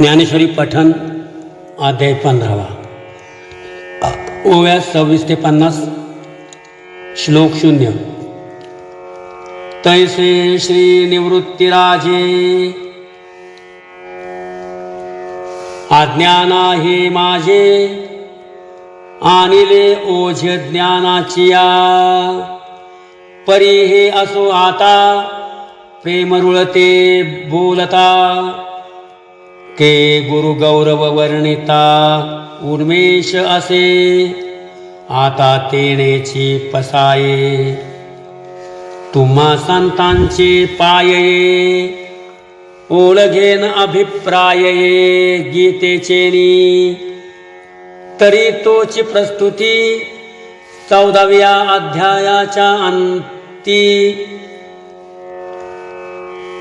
ज्ञानेश्वरी पठन अध्याय 15 ओव्या 26 ते 50 श्लोक 0 तैसे श्री निवृत्तीराजे अज्ञाना हे माझे आणिले ओझ ज्ञानाचिया परी हे असो आता प्रेम रुळते बोलता के गुरु गौरव वर्णिता उर्मेश असे आता तेनेची पसाये तुम्हा संतांचे पाये ओळघेन अभिप्राये गीतेचेनी तरी तोची प्रस्तुती 14व्या अध्यायाच्या अंती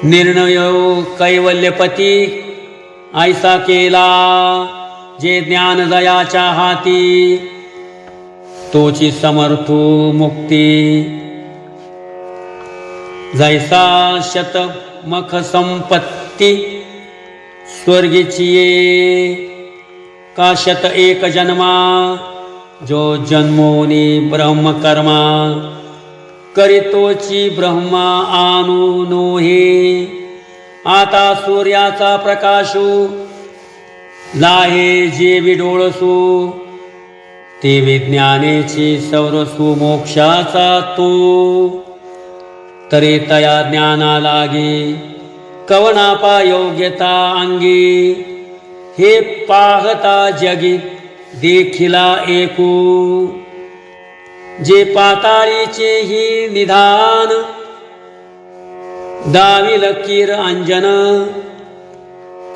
निर्णयो कैवल्यपती ऐसा केला जे ज्ञान दयाच्या हाती तोची समर्थो मुक्ती जैसा शतमख संपत्ती स्वर्गीची का शत एक जन्मा जो जन्मोनी ब्रह्मकर्मा करितोची ब्रह्मा आनु नोहे आता सूर्याचा प्रकाशू लाहे जे विडोळसू ते विज्ञानेची सौरसू मोक्षाचा तो तरी तया ज्ञाना लागे कवनापा योग्यता अंगी हे पाहता जगी देखिला एकू जे पाताळीचे ही निधान दाविल कीर अंजन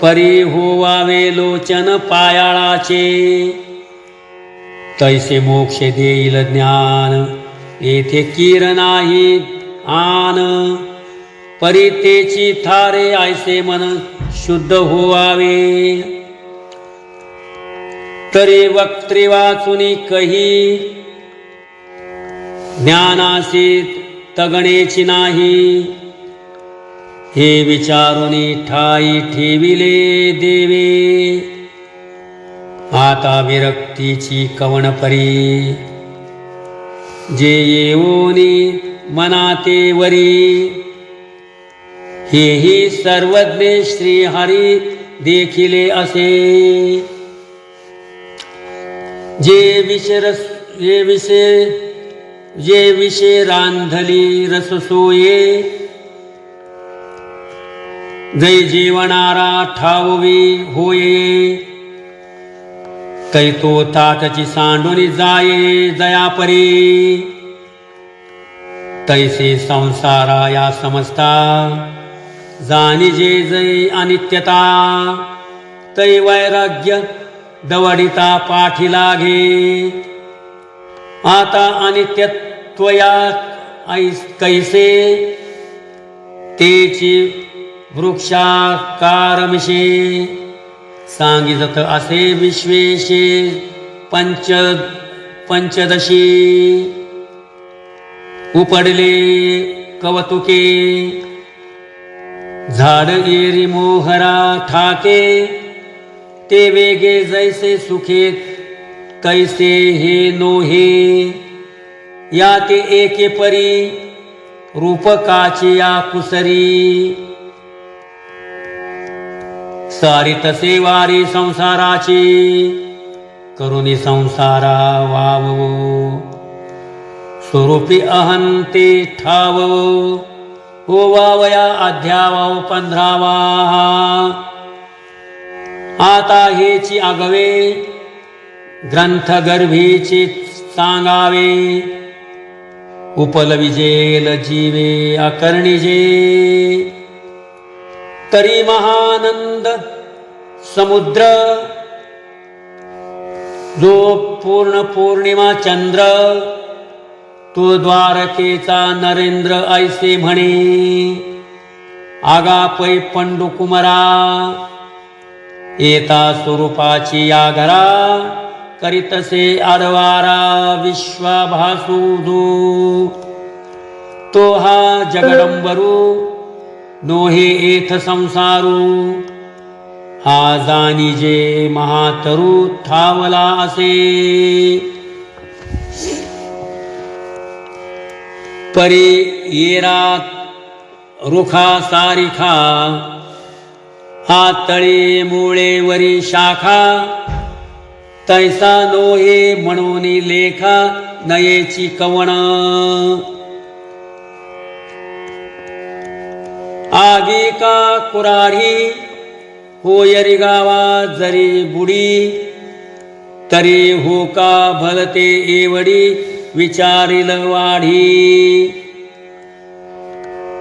परी होवावे लोचन पायाळाचे तैसे मोक्ष देईल ज्ञान येथे कीर नाही आन परी तेची थारे ऐसे मन शुद्ध होवावे तरी वक्त्री वाचुनी कही ज्ञानासी तगणेची नाही हे विचारुनी ठाई ठेविले देवे आता विरक्तीची कवण परी जे येऊनी मनाते वरी हेही सर्वज्ञ श्री हरी देखिले असे जे विषय रांधली रससोये जै जेवणारा ठाववी होये तै तो ताटची सांडोनी जाये जयापरी तैसे संसारा या समजता जाणी जे जै अनित्यता तै वैराग्य दवडिता पाठी लागे आता अनित्यत्वया कैसे तेची वृक्षाकारमिषे सांगितत असे विश्वेशे पंचदशी उपडले कवतुके झाड एरी मोहरा ठाके ते वेगे जैसे सुखे कैसे हे नोहे या ते एके परी रूपकाची या कुसरी सारी तसे वारी संसाराची करुणी संसारा वावो स्वरूपी अहंते ठाव हो वावया अध्यावाव 15वा आता हेची आगवे ग्रंथ गर्भीची सांगावे उपलविजेल जीवे अकर्णिजे तरी महानंद समुद्र जो पूर्ण पौर्णिमा चंद्र तो द्वारकेचा नरेंद्र ऐसे म्हणे आगापै पंडू कुमरा येता स्वरूपाची या घरा करीतसे आरवारा विश्वाभासुदू तो हा जगडंबरू नोहे एथ संसारू हा जाणीजे महातरू थावला असे. परी येरा रुखा सारिखा तळे मुळे वरी शाखा तैसा नोहे म्हणून लेखा नयेची कवण. आगे का कुराढी होयरी गावा जरी बुडी तरी हो का भलते एवढी विचारिल वाढी.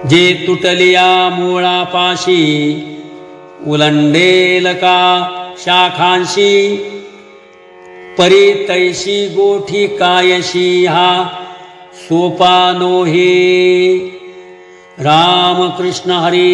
जे तुटलिया मुळापाशी उलंडेल का शाखांशी परी तैशी गोठी कायशी हा सोपा नोहे. राम कृष्ण हरी.